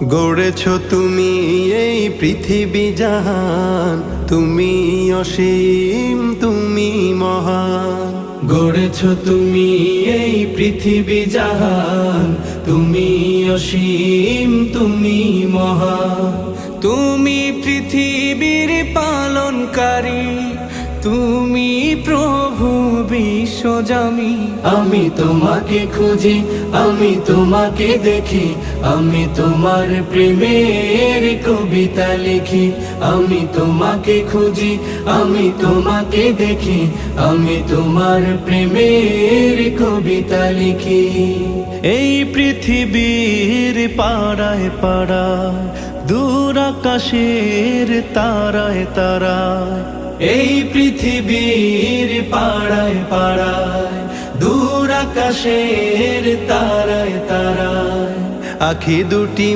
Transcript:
গড়েছ তুমি এই পৃথিবী জাহান, তুমি অসীম, তুমি মহান। গড়েছ তুমি এই পৃথিবী জাহান, তুমি অসীম, তুমি মহান। তুমি পৃথিবীর পালনকারী, তুমি প্রভু বিশ্বজামি। আমি তোমাকে খুঁজি, আমি তোমাকে দেখি, আমি তোমার প্রেমের কবিতা লিখি। আমি তোমাকে খুঁজি, আমি তোমাকে দেখি, আমি তোমার প্রেমের কবিতা লিখি। এই পৃথিবীর পাড়ায় পাড়ায়, দূর আকাশের তারায় তারায়, এই পৃথিবীর পাড়ায় পাড়ায়, দূর আকাশের তারায় তারায়, আখি দুটি